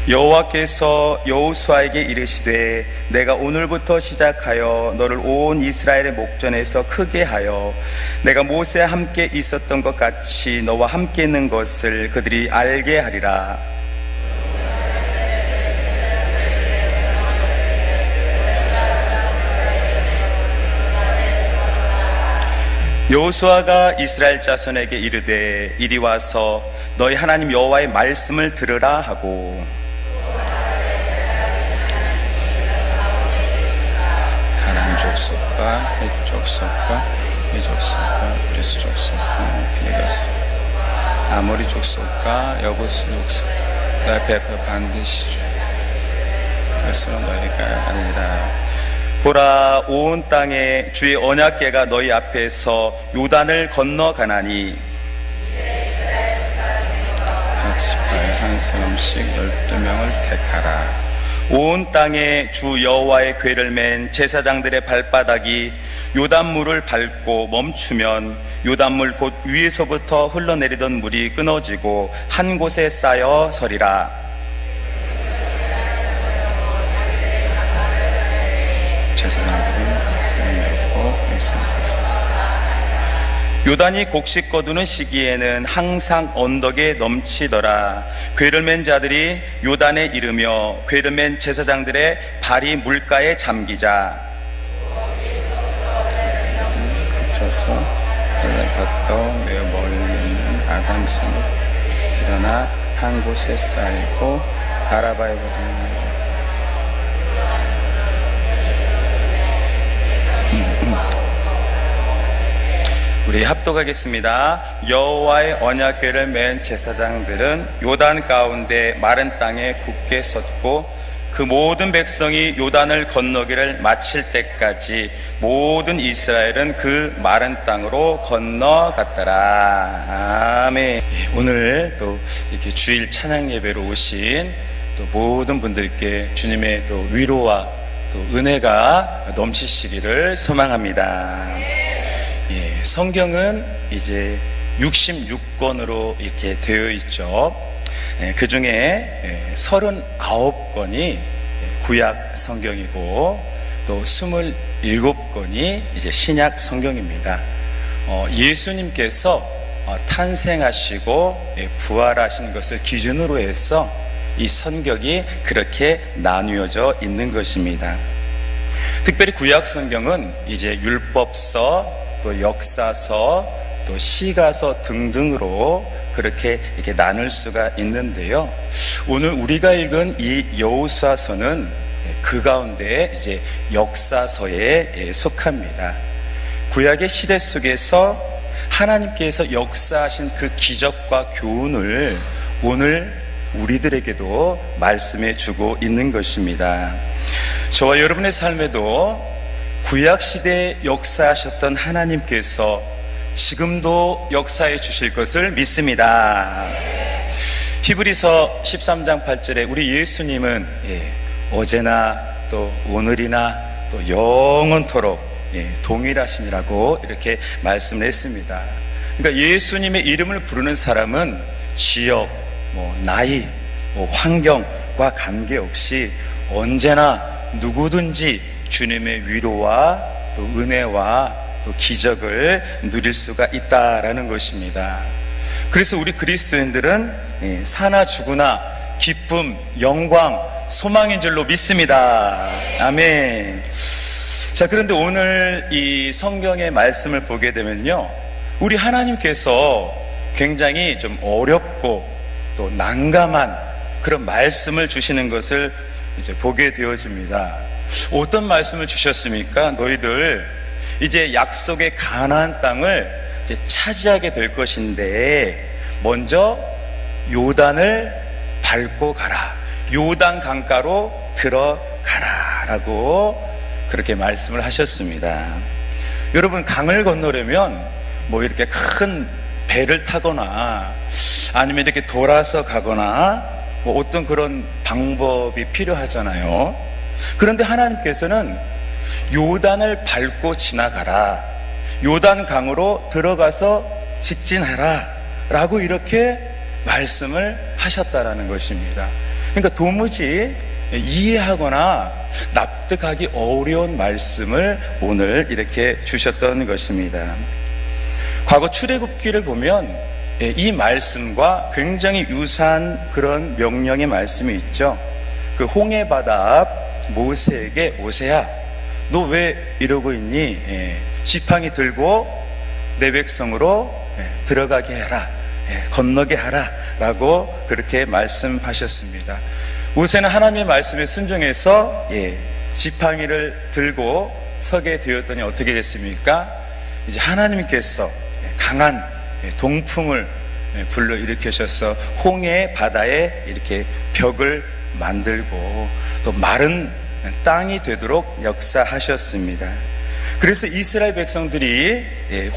여호와께서 여호수아에게 이르시되 내가 오늘부터 시작하여 너를 온 이스라엘의 목전에서 크게 하여 내가 모세와 함께 있었던 것 같이 너와 함께 있는 것을 그들이 알게 하리라. 여호수아가 이스라엘 자손에게 이르되 이리 와서 너희 하나님 여호와의 말씀을 들으라 하고 가나안 족속과 헷 족속과 이 족속과 브리스 족속과 피르게스 아모리 족속과 여부스 족속 너희 배표 반드시 주 그것으로 너희가 아니라. 보라, 온 땅에 주의 언약궤가 너희 앞에서 요단을 건너가나니 각 지파에 한 사람씩 12명을 택하라. 온 땅에 주 여호와의 궤를 맨 제사장들의 발바닥이 요단물을 밟고 멈추면 요단물 곧 위에서부터 흘러내리던 물이 끊어지고 한 곳에 쌓여 서리라. 요단이 곡식 거두는 시기에는 항상 언덕에 넘치더라. 궤를 맨 자들이 요단에 이르며 궤를 맨 제사장들의 발이 물가에 잠기자 그쳐서 가까워 매우 멀리 있는 아담섬 일어나 한 곳에 쌓이고 아라바에 보다 우리 합독하겠습니다. 여호와의 언약궤를 맨 제사장들은 요단 가운데 마른 땅에 굳게 섰고 그 모든 백성이 요단을 건너기를 마칠 때까지 모든 이스라엘은 그 마른 땅으로 건너갔더라. 아멘. 오늘 또 이렇게 주일 찬양 예배로 오신 또 모든 분들께 주님의 또 위로와 또 은혜가 넘치시기를 소망합니다. 성경은 이제 66권으로 이렇게 되어 있죠. 그 중에 39권이 구약 성경이고 또 27권이 이제 신약 성경입니다. 예수님께서 탄생하시고 부활하신 것을 기준으로 해서 이 성경이 그렇게 나뉘어져 있는 것입니다. 특별히 구약 성경은 이제 율법서 또 역사서, 또 시가서 등등으로 그렇게 이렇게 나눌 수가 있는데요. 오늘 우리가 읽은 이 여호수아서는 그 가운데 이제 역사서에 속합니다. 구약의 시대 속에서 하나님께서 역사하신 그 기적과 교훈을 오늘 우리들에게도 말씀해 주고 있는 것입니다. 저와 여러분의 삶에도 구약시대에 역사하셨던 하나님께서 지금도 역사해 주실 것을 믿습니다. 히브리서 13장 8절에 우리 예수님은 어제나 또 오늘이나 또 영원토록 동일하시니라고 이렇게 말씀을 했습니다. 그러니까 예수님의 이름을 부르는 사람은 지역, 나이, 환경과 관계없이 언제나 누구든지 주님의 위로와 또 은혜와 또 기적을 누릴 수가 있다라는 것입니다. 그래서 우리 그리스도인들은 사나 죽으나 기쁨, 영광, 소망인 줄로 믿습니다. 아멘. 자, 그런데 오늘 이 성경의 말씀을 보게 되면요, 우리 하나님께서 굉장히 좀 어렵고 또 난감한 그런 말씀을 주시는 것을 이제 보게 되어집니다. 어떤 말씀을 주셨습니까? 너희들 이제 약속의 가나안 땅을 이제 차지하게 될 것인데 먼저 요단을 밟고 가라. 요단 강가로 들어가라 라고 그렇게 말씀을 하셨습니다. 여러분, 강을 건너려면 이렇게 큰 배를 타거나 아니면 이렇게 돌아서 가거나 어떤 그런 방법이 필요하잖아요. 그런데 하나님께서는 요단을 밟고 지나가라, 요단 강으로 들어가서 직진하라 라고 이렇게 말씀을 하셨다라는 것입니다. 그러니까 도무지 이해하거나 납득하기 어려운 말씀을 오늘 이렇게 주셨던 것입니다. 과거 출애굽기를 보면 이 말씀과 굉장히 유사한 그런 명령의 말씀이 있죠. 그 홍해 바다 앞 모세에게, 모세야 너 왜 이러고 있니? 지팡이 들고 내 백성으로 들어가게 해라, 건너게 하라 라고 그렇게 말씀하셨습니다. 모세는 하나님의 말씀에 순종해서 지팡이를 들고 서게 되었더니 어떻게 됐습니까? 이제 하나님께서 강한 동풍을 불러일으키셔서 홍해 바다에 이렇게 벽을 만들고 또 마른 땅이 되도록 역사하셨습니다. 그래서 이스라엘 백성들이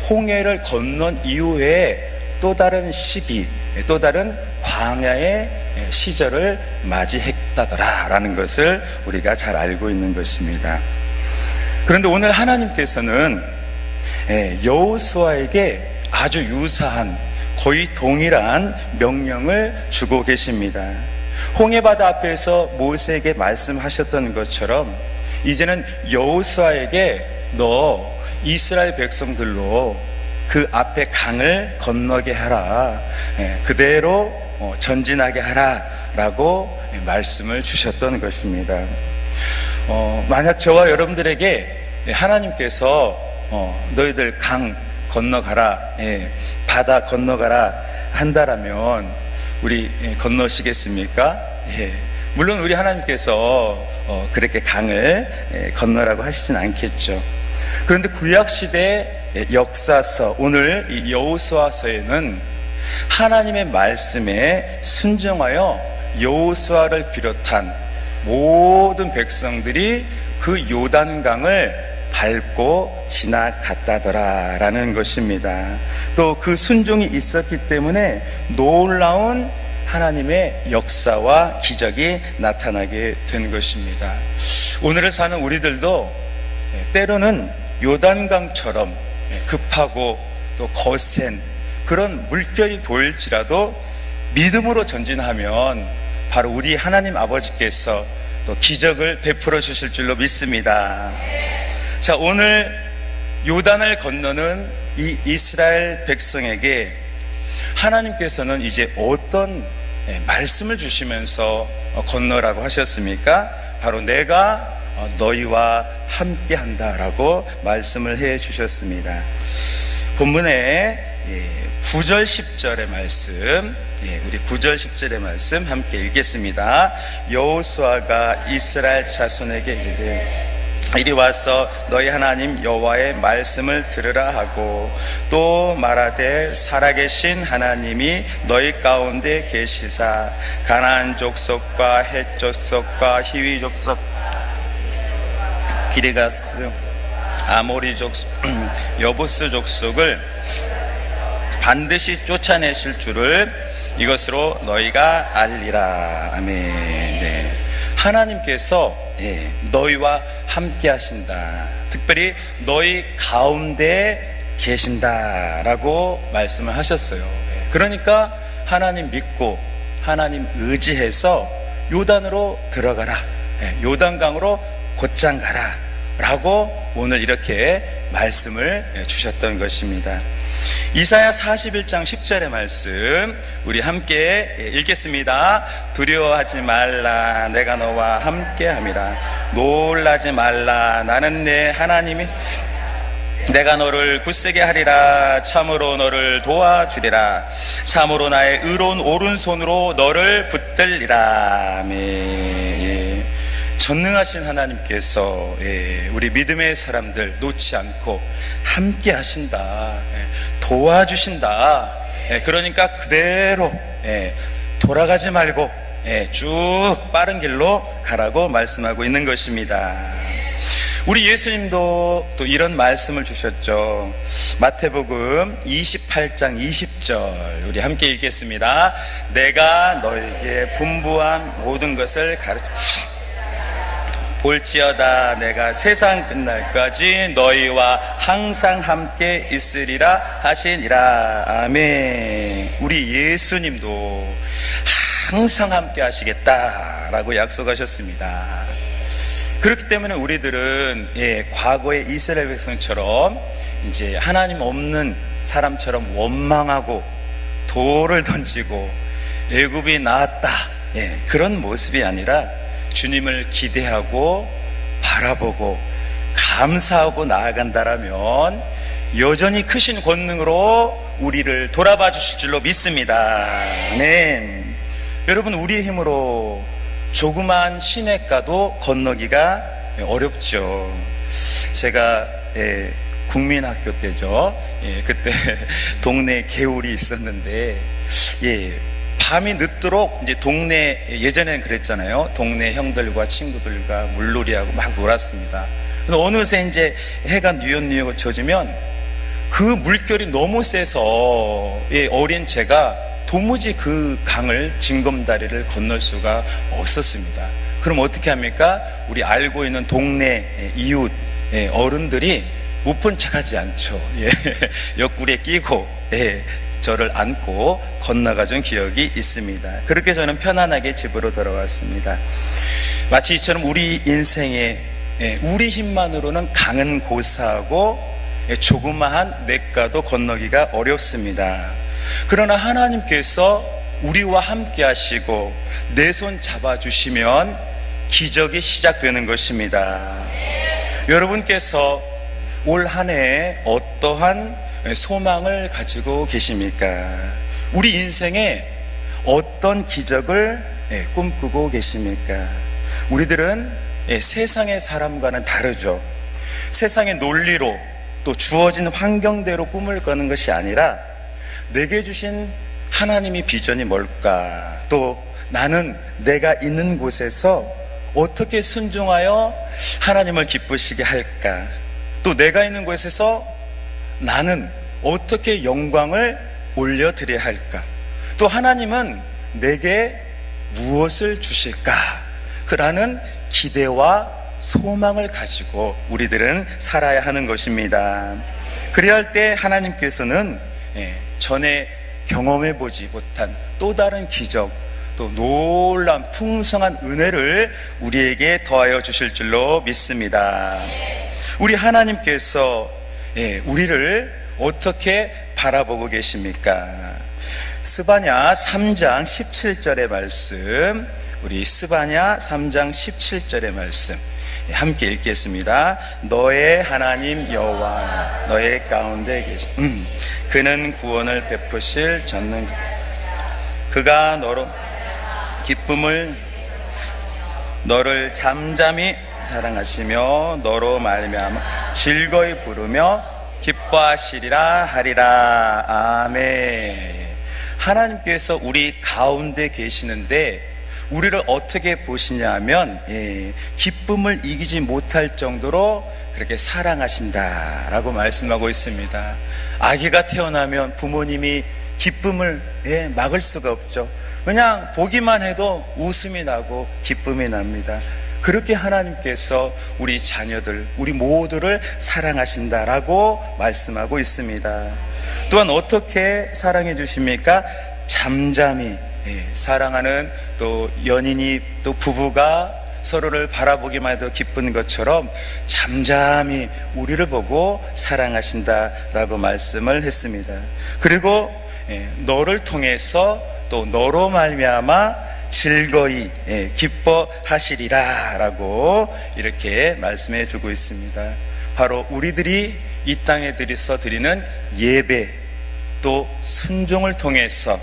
홍해를 건넌 이후에 또 다른 시기, 또 다른 광야의 시절을 맞이했다더라라는 것을 우리가 잘 알고 있는 것입니다. 그런데 오늘 하나님께서는 여호수아에게 아주 유사한, 거의 동일한 명령을 주고 계십니다. 홍해바다 앞에서 모세에게 말씀하셨던 것처럼 이제는 여호수아에게 너 이스라엘 백성들로 그 앞에 강을 건너게 하라, 그대로 전진하게 하라 라고 말씀을 주셨던 것입니다. 만약 저와 여러분들에게 하나님께서 너희들 강 건너가라, 바다 건너가라 한다라면 우리 건너시겠습니까? 물론 우리 하나님께서 그렇게 강을 건너라고 하시진 않겠죠. 그런데 구약시대 역사서, 오늘 이 여호수아서에는 하나님의 말씀에 순종하여 여호수아를 비롯한 모든 백성들이 그 요단강을 밟고 지나갔다더라라는 것입니다. 또 그 순종이 있었기 때문에 놀라운 하나님의 역사와 기적이 나타나게 된 것입니다. 오늘을 사는 우리들도 때로는 요단강처럼 급하고 또 거센 그런 물결이 보일지라도 믿음으로 전진하면 바로 우리 하나님 아버지께서 또 기적을 베풀어 주실 줄로 믿습니다. 자, 오늘 요단을 건너는 이 이스라엘 백성에게 하나님께서는 이제 어떤 말씀을 주시면서 건너라고 하셨습니까? 바로 내가 너희와 함께 한다라고 말씀을 해 주셨습니다. 본문에 9절 10절의 말씀, 우리 9절 10절의 말씀 함께 읽겠습니다. 여호수아가 이스라엘 자손에게 이르되 이리 와서 너희 하나님 여호와의 말씀을 들으라 하고 또 말하되 살아계신 하나님이 너희 가운데 계시사 가나안 족속과 헷 족속과 히위 족속 기르가스 아모리 족속 여부스 족속을 반드시 쫓아내실 줄을 이것으로 너희가 알리라. 아멘. 하나님께서 너희와 함께 하신다, 특별히 너희 가운데 계신다라고 말씀을 하셨어요. 그러니까 하나님 믿고 하나님 의지해서 요단으로 들어가라, 요단강으로 곧장 가라 라고 오늘 이렇게 말씀을 주셨던 것입니다. 이사야 41장 10절의 말씀 우리 함께 읽겠습니다. 두려워하지 말라, 내가 너와 함께 함이라. 놀라지 말라, 나는 내 하나님이 내가 너를 굳세게 하리라. 참으로 너를 도와주리라. 참으로 나의 의로운 오른손으로 너를 붙들리라. 아멘. 전능하신 하나님께서 우리 믿음의 사람들 놓지 않고 함께 하신다, 도와주신다. 그러니까 그대로 돌아가지 말고 쭉 빠른 길로 가라고 말씀하고 있는 것입니다. 우리 예수님도 또 이런 말씀을 주셨죠. 마태복음 28장 20절 우리 함께 읽겠습니다. 내가 너에게 분부한 모든 것을 가르쳐 볼지어다 내가 세상 끝날까지 너희와 항상 함께 있으리라 하시니라. 아멘. 우리 예수님도 항상 함께 하시겠다라고 약속하셨습니다. 그렇기 때문에 우리들은 과거의 이스라엘 백성처럼 이제 하나님 없는 사람처럼 원망하고 돌을 던지고 애굽이 나았다, 그런 모습이 아니라 주님을 기대하고 바라보고 감사하고 나아간다라면 여전히 크신 권능으로 우리를 돌아봐 주실 줄로 믿습니다. 아멘. 여러분, 우리의 힘으로 조그만 시냇가도 건너기가 어렵죠. 제가 국민학교 때죠. 그때 동네 개울이 있었는데, 밤이 늦도록 이제 동네, 예전에는 그랬잖아요. 동네 형들과 친구들과 물놀이하고 막 놀았습니다. 근데 어느새 이제 해가 뉘엿뉘엿 젖으면 그 물결이 너무 세서 어린 제가 도무지 그 강을, 징검다리를 건널 수가 없었습니다. 그럼 어떻게 합니까? 우리 알고 있는 동네 이웃 어른들이 못 본 척하지 않죠. 옆구리에 끼고 저를 안고 건너가준 기억이 있습니다. 그렇게 저는 편안하게 집으로 돌아왔습니다. 마치 이처럼 우리 인생에 우리 힘만으로는 강은 고사하고 조그마한 냇가도 건너기가 어렵습니다. 그러나 하나님께서 우리와 함께 하시고 내 손 잡아주시면 기적이 시작되는 것입니다. 여러분께서 올 한 해 어떠한 소망을 가지고 계십니까? 우리 인생에 어떤 기적을 꿈꾸고 계십니까? 우리들은 세상의 사람과는 다르죠. 세상의 논리로 또 주어진 환경대로 꿈을 꾸는 것이 아니라 내게 주신 하나님의 비전이 뭘까? 또 나는 내가 있는 곳에서 어떻게 순종하여 하나님을 기쁘시게 할까? 또 내가 있는 곳에서 나는 어떻게 영광을 올려드려야 할까? 또 하나님은 내게 무엇을 주실까? 그라는 기대와 소망을 가지고 우리들은 살아야 하는 것입니다. 그래야 할 때 하나님께서는 전에 경험해보지 못한 또 다른 기적, 또 놀라운 풍성한 은혜를 우리에게 더하여 주실 줄로 믿습니다. 우리 하나님께서 우리를 어떻게 바라보고 계십니까? 스바냐 3장 17절의 말씀, 우리 스바냐 3장 17절의 말씀 함께 읽겠습니다. 너의 하나님 여호와 너의 가운데 계신 그는 구원을 베푸실 전능, 그가 너로 기쁨을 너를 잠잠히 사랑하시며 너로 말미암아 즐거이 부르며 기뻐하시리라 하리라. 아멘. 하나님께서 우리 가운데 계시는데 우리를 어떻게 보시냐 하면 기쁨을 이기지 못할 정도로 그렇게 사랑하신다라고 말씀하고 있습니다. 아기가 태어나면 부모님이 기쁨을 막을 수가 없죠. 그냥 보기만 해도 웃음이 나고 기쁨이 납니다. 그렇게 하나님께서 우리 자녀들, 우리 모두를 사랑하신다라고 말씀하고 있습니다. 또한 어떻게 사랑해 주십니까? 잠잠히 사랑하는 또 연인이 또 부부가 서로를 바라보기만 해도 기쁜 것처럼 잠잠히 우리를 보고 사랑하신다라고 말씀을 했습니다. 그리고 너를 통해서 또 너로 말미암아 즐거이 기뻐하시리라 라고 이렇게 말씀해 주고 있습니다. 바로 우리들이 이 땅에 들여서 드리는 예배, 또 순종을 통해서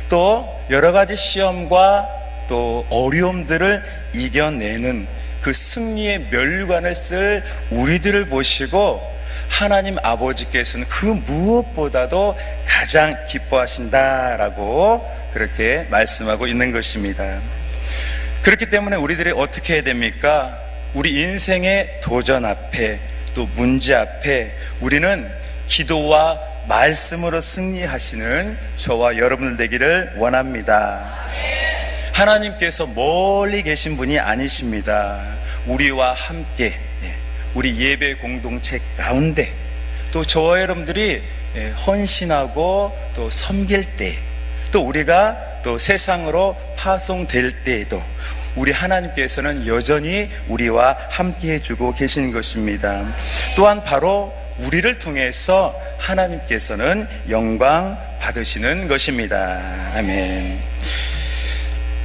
또 여러 가지 시험과 또 어려움들을 이겨내는 그 승리의 멸관을 쓸 우리들을 보시고 하나님 아버지께서는 그 무엇보다도 가장 기뻐하신다라고 그렇게 말씀하고 있는 것입니다. 그렇기 때문에 우리들이 어떻게 해야 됩니까? 우리 인생의 도전 앞에 또 문제 앞에 우리는 기도와 말씀으로 승리하시는 저와 여러분들 되기를 원합니다. 하나님께서 멀리 계신 분이 아니십니다. 우리와 함께 우리 예배 공동체 가운데 또 저와 여러분들이 헌신하고 또 섬길 때 또 우리가 또 세상으로 파송될 때에도 우리 하나님께서는 여전히 우리와 함께 해주고 계신 것입니다. 또한 바로 우리를 통해서 하나님께서는 영광 받으시는 것입니다. 아멘.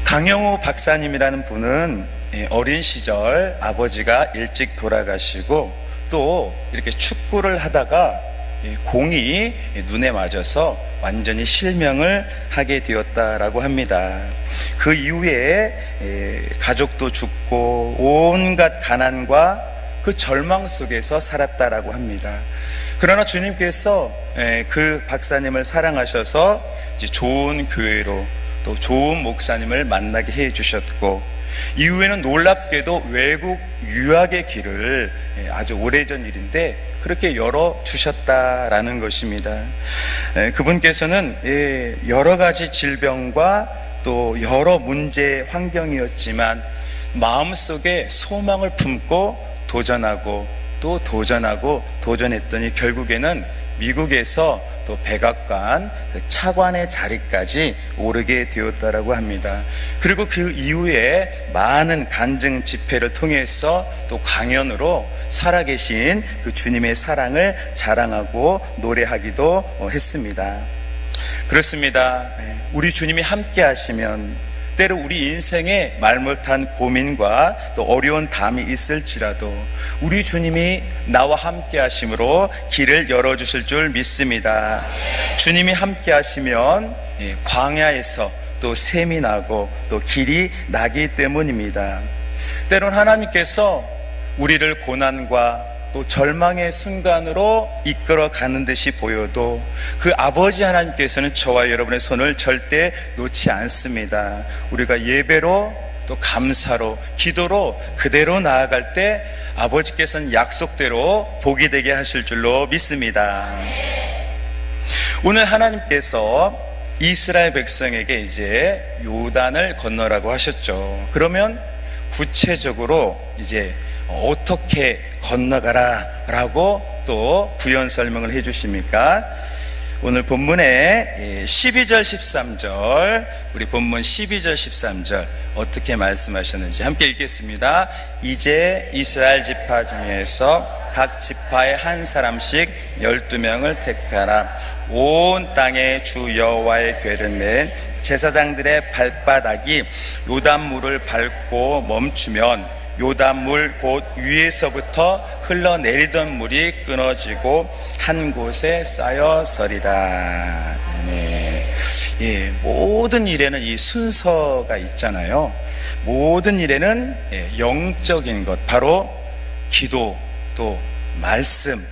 강영우 박사님이라는 분은 어린 시절 아버지가 일찍 돌아가시고 또 이렇게 축구를 하다가 공이 눈에 맞아서 완전히 실명을 하게 되었다라고 합니다. 그 이후에 가족도 죽고 온갖 가난과 그 절망 속에서 살았다라고 합니다. 그러나 주님께서 그 박사님을 사랑하셔서 이제 좋은 교회로 또 좋은 목사님을 만나게 해 주셨고, 이후에는 놀랍게도 외국 유학의 길을 아주 오래전 일인데 그렇게 열어주셨다라는 것입니다. 그분께서는 여러 가지 질병과 또 여러 문제 환경이었지만 마음속에 소망을 품고 도전하고 또 도전했더니 결국에는 미국에서 또 백악관 그 차관의 자리까지 오르게 되었다라고 합니다. 그리고 그 이후에 많은 간증 집회를 통해서 또 강연으로 살아계신 그 주님의 사랑을 자랑하고 노래하기도 했습니다. 그렇습니다. 우리 주님이 함께 하시면 때로 우리 인생에 말 못한 고민과 또 어려운 담이 있을지라도 우리 주님이 나와 함께 하심으로 길을 열어주실 줄 믿습니다. 주님이 함께 하시면 광야에서 또 샘이 나고 또 길이 나기 때문입니다. 때론 하나님께서 우리를 고난과 또 절망의 순간으로 이끌어 가는 듯이 보여도 그 아버지 하나님께서는 저와 여러분의 손을 절대 놓지 않습니다. 우리가 예배로 또 감사로 기도로 그대로 나아갈 때 아버지께서는 약속대로 복이 되게 하실 줄로 믿습니다. 오늘 하나님께서 이스라엘 백성에게 이제 요단을 건너라고 하셨죠. 그러면 구체적으로 이제 어떻게 건너가라 라고 또 부연 설명을 해 주십니까? 오늘 본문에 12절 13절, 우리 본문 12절 13절 어떻게 말씀하셨는지 함께 읽겠습니다. 이제 이스라엘 지파 중에서 각 지파에 한 사람씩 12명을 택하라. 온 땅에 주 여호와의 궤를 맨 제사장들의 발바닥이 요단물을 밟고 멈추면 요단물 곧 위에서부터 흘러내리던 물이 끊어지고 한 곳에 쌓여 서리라. 네. 모든 일에는 이 순서가 있잖아요. 모든 일에는 영적인 것, 바로 기도, 또 말씀,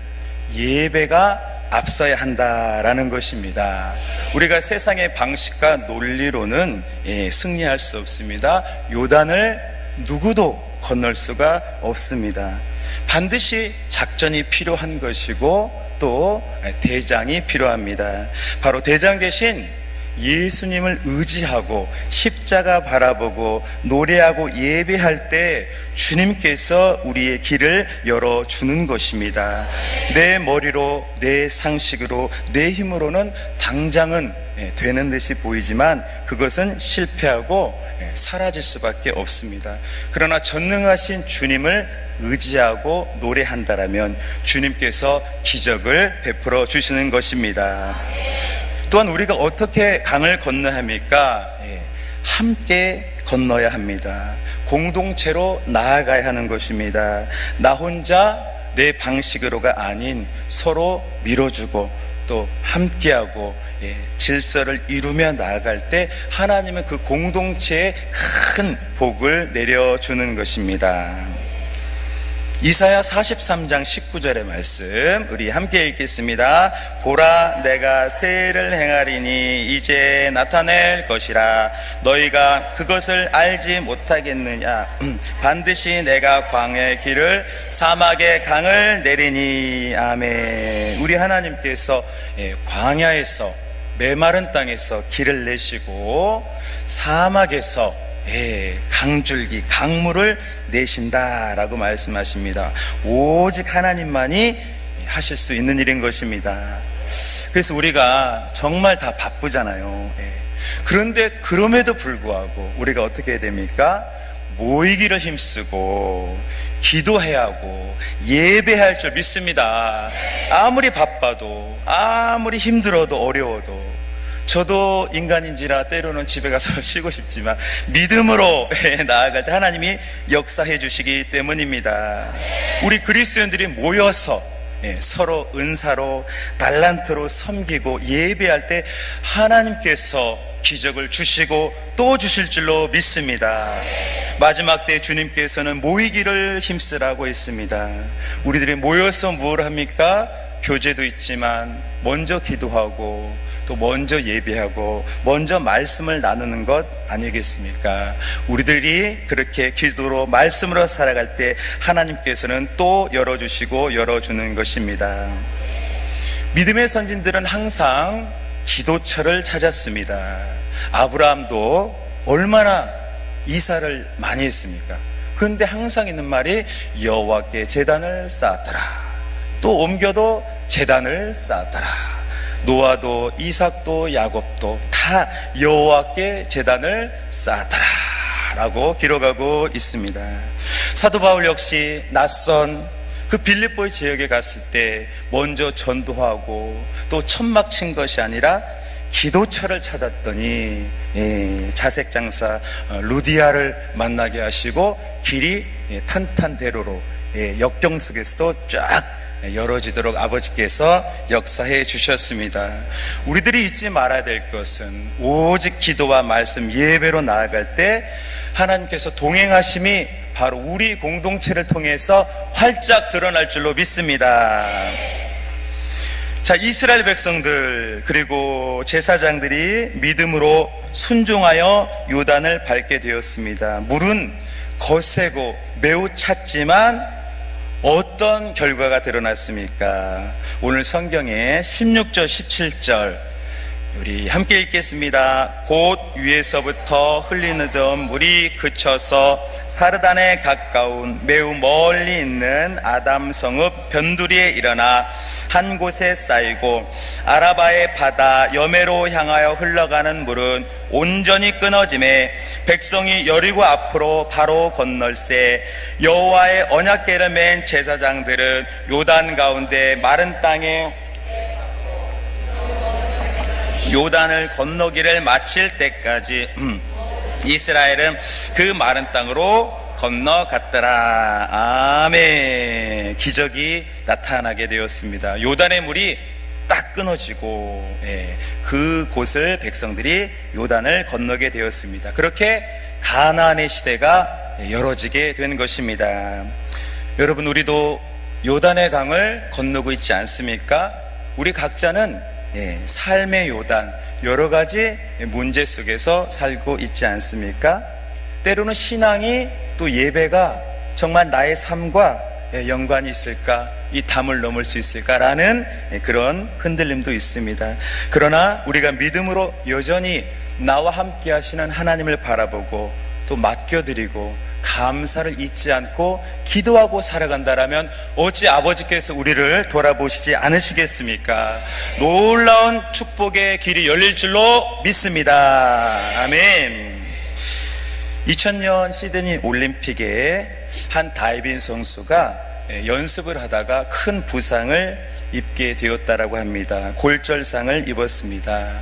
예배가 앞서야 한다라는 것입니다. 우리가 세상의 방식과 논리로는 승리할 수 없습니다. 요단을 누구도 건널 수가 없습니다. 반드시 작전이 필요한 것이고 또 대장이 필요합니다. 바로 대장 대신 예수님을 의지하고 십자가 바라보고 노래하고 예배할 때 주님께서 우리의 길을 열어주는 것입니다. 내 머리로, 내 상식으로, 내 힘으로는 당장은 되는 듯이 보이지만 그것은 실패하고 사라질 수밖에 없습니다. 그러나 전능하신 주님을 의지하고 노래한다라면 주님께서 기적을 베풀어 주시는 것입니다. 또한 우리가 어떻게 강을 건너야 합니까? 함께 건너야 합니다. 공동체로 나아가야 하는 것입니다. 나 혼자 내 방식으로가 아닌 서로 밀어주고 또 함께하고 질서를 이루며 나아갈 때 하나님은 그 공동체에 큰 복을 내려주는 것입니다. 이사야 43장 19절의 말씀 우리 함께 읽겠습니다. 보라, 내가 새해를 행하리니 이제 나타낼 것이라. 너희가 그것을 알지 못하겠느냐? 반드시 내가 광야의 길을, 사막의 강을 내리니. 아멘. 우리 하나님께서 광야에서 메마른 땅에서 길을 내시고 사막에서 강줄기, 강물을 내신다라고 말씀하십니다. 오직 하나님만이 하실 수 있는 일인 것입니다. 그래서 우리가 정말 다 바쁘잖아요. 그런데 그럼에도 불구하고 우리가 어떻게 해야 됩니까? 모이기를 힘쓰고 기도해야 하고 예배할 줄 믿습니다. 아무리 바빠도 아무리 힘들어도 어려워도 저도 인간인지라 때로는 집에 가서 쉬고 싶지만 믿음으로 나아갈 때 하나님이 역사해 주시기 때문입니다. 우리 그리스도인들이 모여서 서로 은사로 달란트로 섬기고 예배할 때 하나님께서 기적을 주시고 또 주실 줄로 믿습니다. 마지막 때 주님께서는 모이기를 힘쓰라고 했습니다. 우리들이 모여서 뭘 합니까? 교제도 있지만 먼저 기도하고 또 먼저 예배하고 먼저 말씀을 나누는 것 아니겠습니까? 우리들이 그렇게 기도로 말씀으로 살아갈 때 하나님께서는 또 열어주시고 열어주는 것입니다. 믿음의 선진들은 항상 기도처를 찾았습니다. 아브라함도 얼마나 이사를 많이 했습니까? 그런데 항상 있는 말이 여호와께 제단을 쌓았더라. 또 옮겨도 제단을 쌓았더라. 노아도 이삭도 야곱도 다 여호와께 제단을 쌓았더라 라고 기록하고 있습니다. 사도 바울 역시 낯선 그 빌립보의 지역에 갔을 때 먼저 전도하고 또 천막 친 것이 아니라 기도처를 찾았더니 자색 장사 루디아를 만나게 하시고 길이 탄탄대로로 역경 속에서도 쫙 열어지도록 아버지께서 역사해 주셨습니다. 우리들이 잊지 말아야 될 것은 오직 기도와 말씀 예배로 나아갈 때 하나님께서 동행하심이 바로 우리 공동체를 통해서 활짝 드러날 줄로 믿습니다. 자, 이스라엘 백성들 그리고 제사장들이 믿음으로 순종하여 요단을 밟게 되었습니다. 물은 거세고 매우 찼지만 어떤 결과가 드러났습니까? 오늘 성경에 16절 17절 우리 함께 읽겠습니다. 곧 위에서부터 흘리는 물이 그쳐서 사르단에 가까운 매우 멀리 있는 아담 성읍 변두리에 일어나 한 곳에 쌓이고 아라바의 바다 여매로 향하여 흘러가는 물은 온전히 끊어짐에 백성이 여리고 앞으로 바로 건널세 여호와의 언약궤를 맨 제사장들은 요단 가운데 마른 땅에 요단을 건너기를 마칠 때까지 이스라엘은 그 마른 땅으로 건너갔더라. 아멘. 기적이 나타나게 되었습니다. 요단의 물이 딱 끊어지고 그곳을 백성들이 요단을 건너게 되었습니다. 그렇게 가나안의 시대가 열어지게 된 것입니다. 여러분, 우리도 요단의 강을 건너고 있지 않습니까? 우리 각자는 삶의 요단, 여러 가지 문제 속에서 살고 있지 않습니까? 때로는 신앙이 또 예배가 정말 나의 삶과 연관이 있을까? 이 담을 넘을 수 있을까라는 그런 흔들림도 있습니다. 그러나 우리가 믿음으로 여전히 나와 함께 하시는 하나님을 바라보고 또 맡겨드리고 감사를 잊지 않고 기도하고 살아간다라면 어찌 아버지께서 우리를 돌아보시지 않으시겠습니까? 놀라운 축복의 길이 열릴 줄로 믿습니다. 아멘. 2000년 시드니 올림픽에 한 다이빙 선수가 연습을 하다가 큰 부상을 입게 되었다라고 합니다. 골절상을 입었습니다.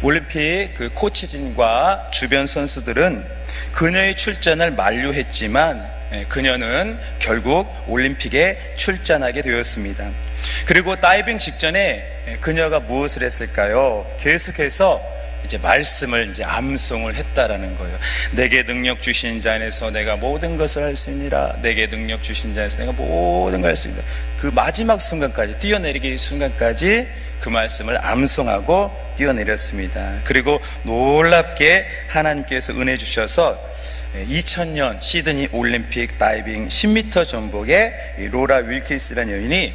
올림픽 그 코치진과 주변 선수들은 그녀의 출전을 만류했지만 그녀는 결국 올림픽에 출전하게 되었습니다. 그리고 다이빙 직전에 그녀가 무엇을 했을까요? 계속해서 이제 말씀을 이제 암송을 했다라는 거예요. 내게 능력 주신 자 안에서 내가 모든 것을 할 수 있느니라. 내게 능력 주신 자 안에서 내가 모든 걸 할 수 있느니라. 그 마지막 순간까지, 뛰어내리기 순간까지 그 말씀을 암송하고 뛰어내렸습니다. 그리고 놀랍게 하나님께서 은혜 주셔서 2000년 시드니 올림픽 다이빙 10m 전복에 로라 윌키스라는 여인이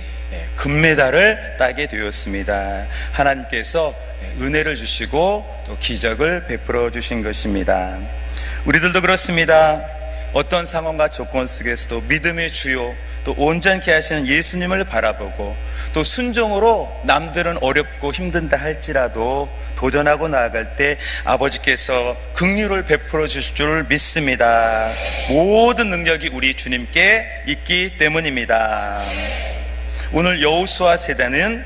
금메달을 따게 되었습니다. 하나님께서 은혜를 주시고 또 기적을 베풀어 주신 것입니다. 우리들도 그렇습니다. 어떤 상황과 조건 속에서도 믿음의 주요 또 온전케 하시는 예수님을 바라보고 또 순종으로 남들은 어렵고 힘든다 할지라도 도전하고 나아갈 때 아버지께서 긍휼을 베풀어 주실 줄 믿습니다. 모든 능력이 우리 주님께 있기 때문입니다. 오늘 여호수아 세대는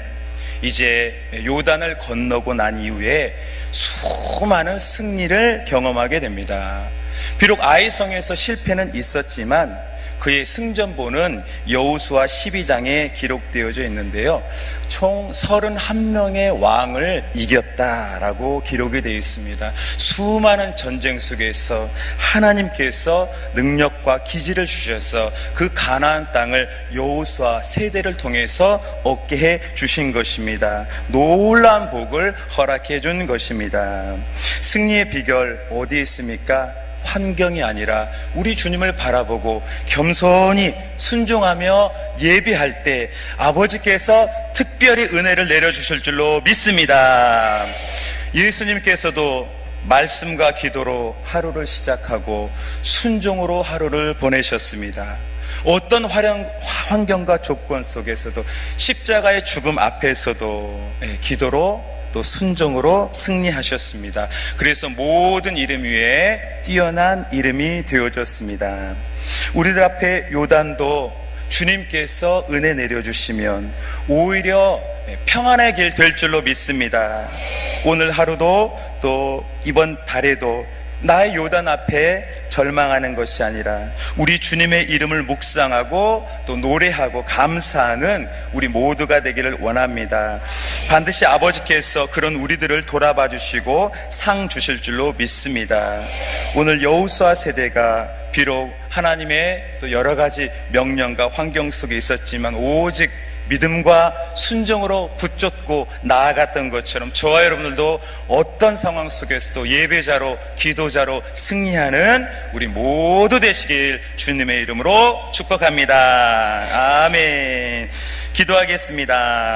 이제 요단을 건너고 난 이후에 수많은 승리를 경험하게 됩니다. 비록 아이성에서 실패는 있었지만 그의 승전보는 여호수아 12장에 기록되어져 있는데요, 총 31명의 왕을 이겼다라고 기록이 되어 있습니다. 수많은 전쟁 속에서 하나님께서 능력과 기지를 주셔서 그 가나안 땅을 여호수아 세대를 통해서 얻게 해 주신 것입니다. 놀라운 복을 허락해 준 것입니다. 승리의 비결 어디에 있습니까? 환경이 아니라 우리 주님을 바라보고 겸손히 순종하며 예배할 때 아버지께서 특별히 은혜를 내려주실 줄로 믿습니다. 예수님께서도 말씀과 기도로 하루를 시작하고 순종으로 하루를 보내셨습니다. 어떤 환경과 조건 속에서도 십자가의 죽음 앞에서도 기도로 또 순종으로 승리하셨습니다. 그래서 모든 이름 위에 뛰어난 이름이 되어졌습니다. 우리들 앞에 요단도 주님께서 은혜 내려주시면 오히려 평안의 길 될 줄로 믿습니다. 오늘 하루도 또 이번 달에도 나의 요단 앞에 절망하는 것이 아니라 우리 주님의 이름을 묵상하고 또 노래하고 감사하는 우리 모두가 되기를 원합니다. 반드시 아버지께서 그런 우리들을 돌아봐 주시고 상 주실 줄로 믿습니다. 오늘 여호수아 세대가 비록 하나님의 또 여러 가지 명령과 환경 속에 있었지만 오직 믿음과 순종으로 붙잡고 나아갔던 것처럼 저와 여러분들도 어떤 상황 속에서도 예배자로 기도자로 승리하는 우리 모두 되시길 주님의 이름으로 축복합니다. 아멘. 기도하겠습니다.